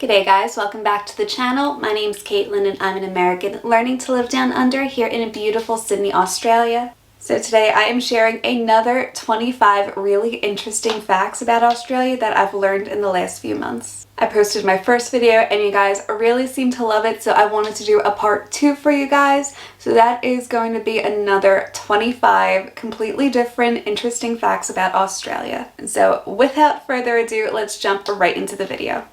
G'day guys, welcome back to the channel. My name's Kaitlyn and I'm an American learning to live down under here in beautiful Sydney, Australia. So today I am sharing another 25 really interesting facts about Australia that I've learned in the last few months. I posted my first video and you guys really seemed to love it, so I wanted to do a part 2 for you guys. So that is going to be another 25 completely different interesting facts about Australia. And so without further ado, let's jump right into the video.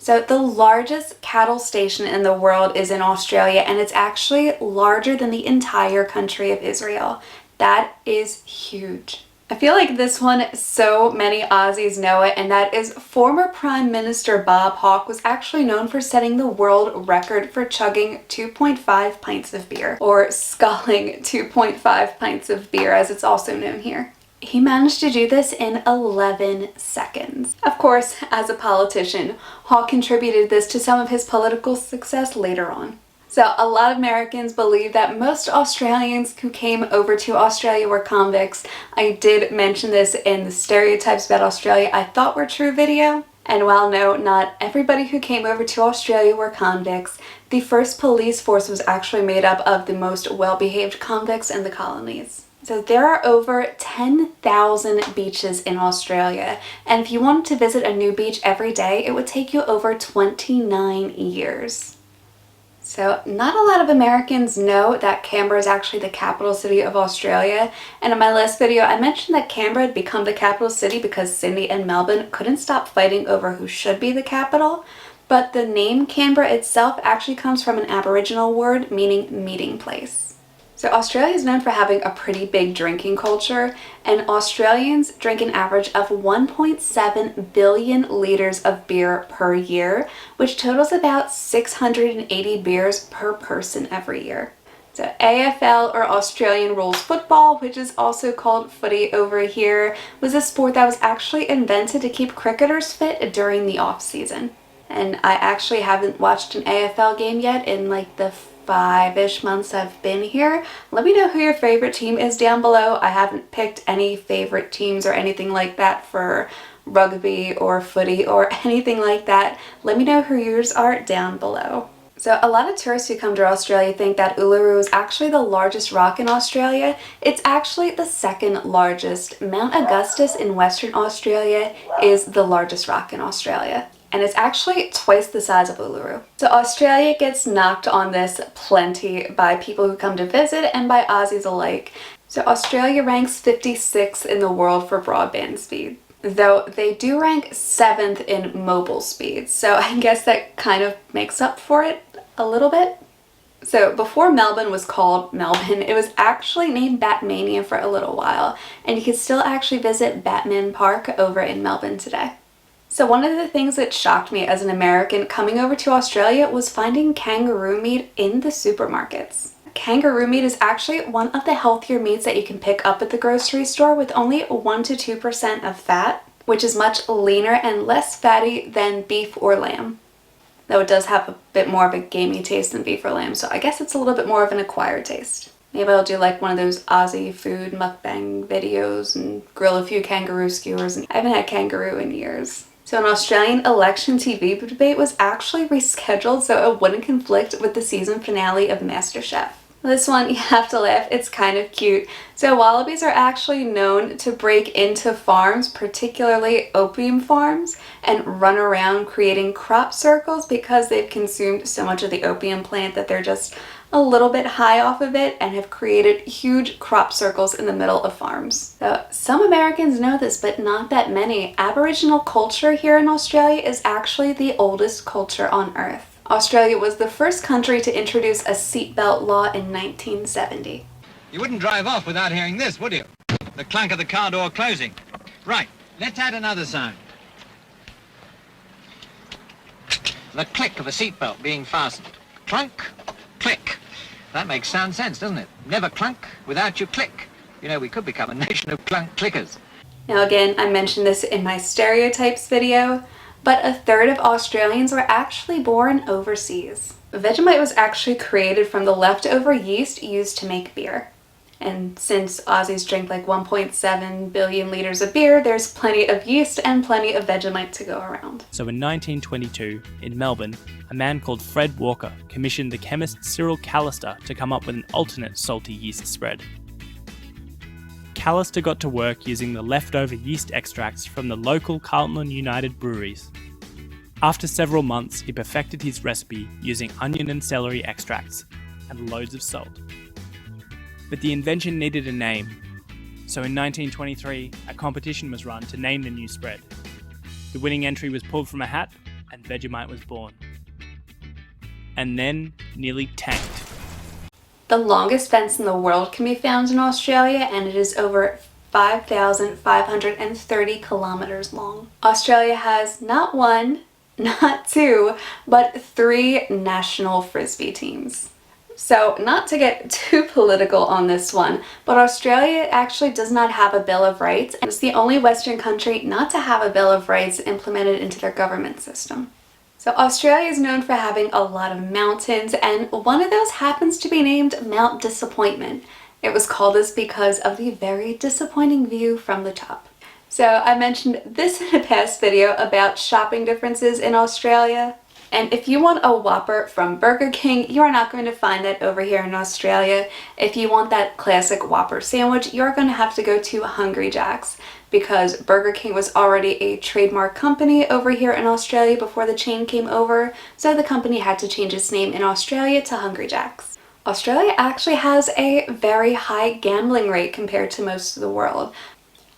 So the largest cattle station in the world is in Australia, and it's actually larger than the entire country of Israel. That is huge. I feel like this one, so many Aussies know it, and that is former Prime Minister Bob Hawke was actually known for setting the world record for chugging 2.5 pints of beer, or sculling 2.5 pints of beer as it's also known here. He managed to do this in 11 seconds. Of course, as a politician, Hawke contributed this to some of his political success later on. So a lot of Americans believe that most Australians who came over to Australia were convicts. I did mention this in the Stereotypes About Australia I Thought Were True video. And while no, not everybody who came over to Australia were convicts, the first police force was actually made up of the most well-behaved convicts in the colonies. So there are over 10,000 beaches in Australia, and if you wanted to visit a new beach every day, it would take you over 29 years. So not a lot of Americans know that Canberra is actually the capital city of Australia, and in my last video I mentioned that Canberra had become the capital city because Sydney and Melbourne couldn't stop fighting over who should be the capital, but the name Canberra itself actually comes from an Aboriginal word meaning meeting place. So Australia is known for having a pretty big drinking culture, and Australians drink an average of 1.7 billion litres of beer per year, which totals about 680 beers per person every year. So AFL, or Australian Rules Football, which is also called footy over here, was a sport that was actually invented to keep cricketers fit during the off-season. And I actually haven't watched an AFL game yet in like the 5-ish months I've been here. Let me know who your favorite team is down below. I haven't picked any favorite teams or anything like that for rugby or footy or anything like that. Let me know who yours are down below. So a lot of tourists who come to Australia think that Uluru is actually the largest rock in Australia. It's actually the second largest. Mount Augustus in Western Australia is the largest rock in Australia, and it's actually twice the size of Uluru. So Australia gets knocked on this plenty by people who come to visit and by Aussies alike. So Australia ranks 56th in the world for broadband speed, though they do rank 7th in mobile speed. So I guess that kind of makes up for it a little bit. So before Melbourne was called Melbourne, it was actually named Batmania for a little while, and you can still actually visit Batman Park over in Melbourne today. So one of the things that shocked me as an American coming over to Australia was finding kangaroo meat in the supermarkets. Kangaroo meat is actually one of the healthier meats that you can pick up at the grocery store, with only 1 to 2% of fat, which is much leaner and less fatty than beef or lamb. Though it does have a bit more of a gamey taste than beef or lamb, so I guess it's a little bit more of an acquired taste. Maybe I'll do like one of those Aussie food mukbang videos and grill a few kangaroo skewers. I haven't had kangaroo in years. So an Australian election TV debate was actually rescheduled so it wouldn't conflict with the season finale of Masterchef. This one, you have to laugh, it's kind of cute. So wallabies are actually known to break into farms, particularly opium farms, and run around creating crop circles because they've consumed so much of the opium plant that they're just a little bit high off of it and have created huge crop circles in the middle of farms. So some Americans know this, but not that many. Aboriginal culture here in Australia is actually the oldest culture on Earth. Australia was the first country to introduce a seatbelt law in 1970. You wouldn't drive off without hearing this, would you? The clank of the car door closing. Right, let's add another sound. The click of a seatbelt being fastened. Clunk, click. That makes sound sense, doesn't it? Never clunk without you click. You know, we could become a nation of clunk clickers. Now again, I mentioned this in my Stereotypes video, but a third of Australians were actually born overseas. Vegemite was actually created from the leftover yeast used to make beer. And since Aussies drink like 1.7 billion litres of beer, there's plenty of yeast and plenty of Vegemite to go around. So in 1922, in Melbourne, a man called Fred Walker commissioned the chemist Cyril Callister to come up with an alternate salty yeast spread. Callister got to work using the leftover yeast extracts from the local Carlton United breweries. After several months, he perfected his recipe using onion and celery extracts and loads of salt. But the invention needed a name, so in 1923, a competition was run to name the new spread. The winning entry was pulled from a hat, and Vegemite was born. And then nearly tanked. The longest fence in the world can be found in Australia, and it is over 5,530 kilometers long. Australia has not one, not two, but 3 national frisbee teams. So, not to get too political on this one, but Australia actually does not have a Bill of Rights, and it's the only Western country not to have a Bill of Rights implemented into their government system. So Australia is known for having a lot of mountains, and one of those happens to be named Mount Disappointment. It was called this because of the very disappointing view from the top. So I mentioned this in a past video about shopping differences in Australia. And if you want a Whopper from Burger King, you are not going to find that over here in Australia. If you want that classic Whopper sandwich, you're going to have to go to Hungry Jack's, because Burger King was already a trademark company over here in Australia before the chain came over, so the company had to change its name in Australia to Hungry Jack's. Australia actually has a very high gambling rate compared to most of the world.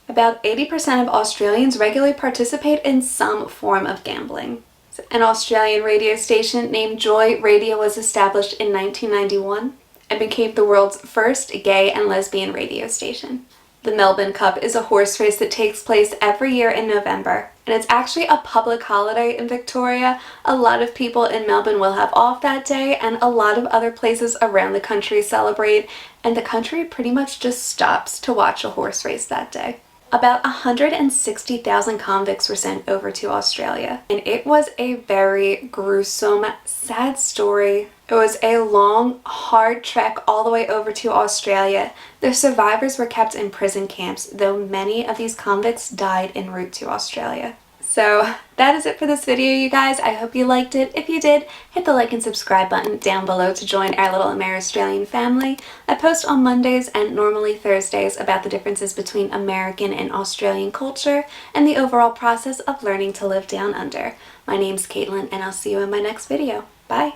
About 80% of Australians regularly participate in some form of gambling. An Australian radio station named Joy Radio was established in 1991 and became the world's first gay and lesbian radio station. The Melbourne Cup is a horse race that takes place every year in November, and it's actually a public holiday in Victoria. A lot of people in Melbourne will have off that day, and a lot of other places around the country celebrate, and the country pretty much just stops to watch a horse race that day. About 160,000 convicts were sent over to Australia, and it was a very gruesome, sad story. It was a long, hard trek all the way over to Australia. The survivors were kept in prison camps, though many of these convicts died en route to Australia. So that is it for this video, you guys. I hope you liked it. If you did, hit the like and subscribe button down below to join our little Amer-Australian family. I post on Mondays and normally Thursdays about the differences between American and Australian culture and the overall process of learning to live down under. My name's Kaitlyn, and I'll see you in my next video. Bye!